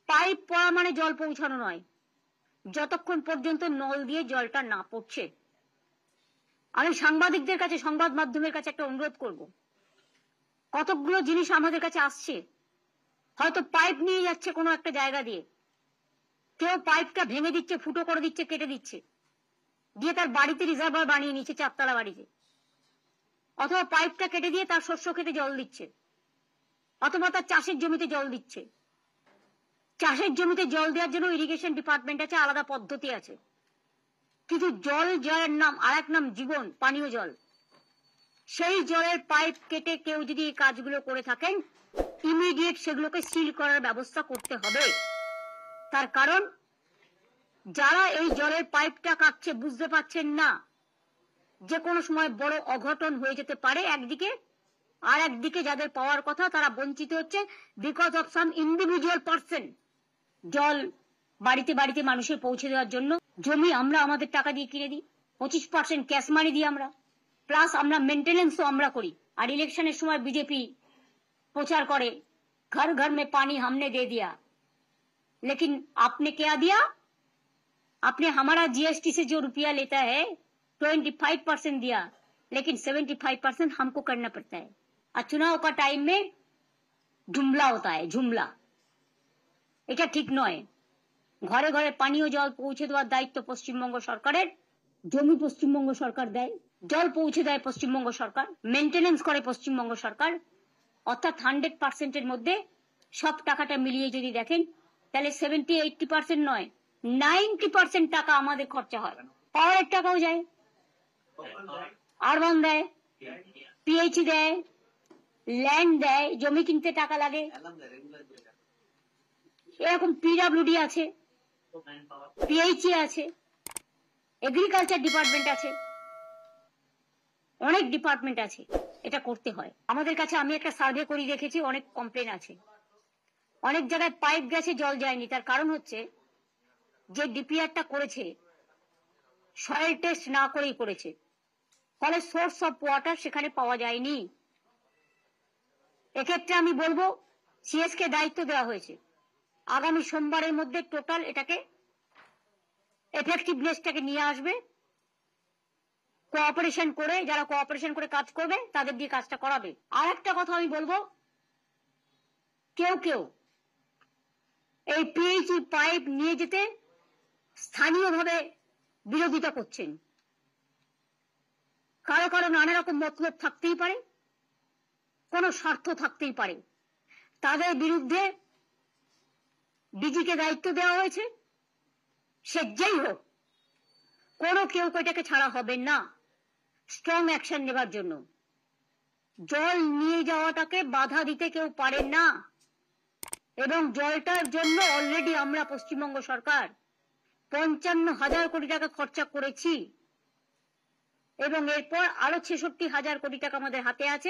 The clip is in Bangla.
পাইপ পড়া মানে জল পৌঁছানো নয়, যতক্ষণ পর্যন্ত নল দিয়ে জলটা না পড়ছে। আমি সাংবাদিকদের কাছে, সংবাদ মাধ্যমের কাছে একটা অনুরোধ করব, কতগুলো জিনিস আমাদের কাছে আসছে, হয়তো পাইপ নিয়ে যাচ্ছে কোনো একটা জায়গা দিয়ে, কেউ পাইপটা ভেঙে দিচ্ছে, ফুটো করে দিচ্ছে, কেটে দিচ্ছে, দিয়ে তার বাড়িতে রিজার্ভার বানিয়ে নিচ্ছে, চারতলা বাড়িতে, অথবা পাইপটা কেটে দিয়ে তার শস্য খেতে জল দিচ্ছে, অথবা তার চাষের জমিতে জল দিচ্ছে। চাষের জমিতে জল দেওয়ার জন্য ইরিগেশন ডিপার্টমেন্ট আছে, আলাদা পদ্ধতি আছে, কিন্তু জল, জলের নাম আর এক নাম জীবন, পানীয় জল। সেই জলের পাইপ কেটে কেউ যদি এই কাজগুলো করে থাকেন, ইমিডিয়েট সেগুলোকে সিল করার ব্যবস্থা করতে হবে। তার কারণ যারা এই জলের পাইপটা কাটছে বুঝতে পারছেন না যে কোনো সময় বড় অঘটন হয়ে যেতে পারে একদিকে, আর একদিকে যাদের পাওয়ার কথা তারা বঞ্চিত হচ্ছে because of some individual person. জল বাড়িতে বাড়িতে মানুষের পৌঁছে দেওয়ার জন্য জমি আমরা আমাদের টাকা দিয়ে কিনে দিই, 25% ক্যাশ মানি দিই আমরা, প্লাস আমরা মেনটেনেন্সও আমরা করি। আর ইলেকশনের সময় বিজেপি প্রচার করে घर घर में पानी हमने दे दिया, लेकिन आपने क्या दिया? आपने हमारा जीएसटी से जो रुपया लेता है 25% दिया, लेकिन 75% हमको करना पड़ता है। और चुनाव का टाइम में जुमला होता है, जुमला। এটা ঠিক নয়। ঘরে ঘরে পানীয় জল পৌঁছে দেওয়ার দায়িত্ব পশ্চিমবঙ্গ সরকারের। জমি পশ্চিমবঙ্গ সরকার দেয়, জল পৌঁছে দেয় পশ্চিমবঙ্গ সরকার, মেনটেনেন্স করে পশ্চিমবঙ্গ সরকার। অর্থাৎ 100% এর মধ্যে সব টাকাটা মিলিয়ে যদি দেখেন তাহলে 70-80% নয়, 90% টাকা আমাদের খরচা হয়। পাওয়ারের টাকাও যায়, আরবান দেয়, পিএইচই দেয়, ল্যান্ড দেয়, জমি কিনতে টাকা লাগে, এরকম পিডব্লিউডি আছে, পিএইচই আছে, এগ্রিকালচার ডিপার্টমেন্ট আছে, অনেক ডিপার্টমেন্ট আছে, এটা করতে হয়। আমাদের কাছে আমি একটা সার্ভে করে দেখেছি, অনেক কমপ্লেন আছে, অনেক জায়গায় পাইপ গেছে জল যায়নি। তার কারণ হচ্ছে যে ডিপিআরটা করেছে সয়েল টেস্ট না করেই করেছে, ফলে সোর্স অফ ওয়াটার সেখানে পাওয়া যায়নি। এক্ষেত্রে আমি বলবো সিএস কে দায়িত্ব দেওয়া হয়েছে, আগামী সোমবারের মধ্যে টোটাল এটাকে এফেক্টিভনেসটাকে নিয়ে আসবে, কোঅপারেশন করে, যারা কোঅপারেশন করে কাজ করবে তাদের দিয়ে কাজটা করাবে। আর একটা কথা আমি বলবো, কেউ কেউ এই পিএইচই পাইপ নিয়ে যেতে স্থানীয়ভাবে বিরোধিতা করছেন। কারো কারো নানা রকম মতলব থাকতেই পারে, কোন স্বার্থ থাকতেই পারে, তাদের বিরুদ্ধে ডিজিকে দায়িত্ব দেওয়া হয়েছে। সে যেই হোক, কোনো কেউ এটাকে ছাড়া হবে না, স্ট্রং অ্যাকশন নেবার জন্য। জল নিয়ে যাওয়াটাকে বাধা দিতে কেউ পারে না, এবং জলটার জন্য অলরেডি আমরা পশ্চিমবঙ্গ সরকার 55,000 কোটি টাকা খরচা করেছি, এবং এরপর আরো 66,000 কোটি টাকা আমাদের হাতে আছে।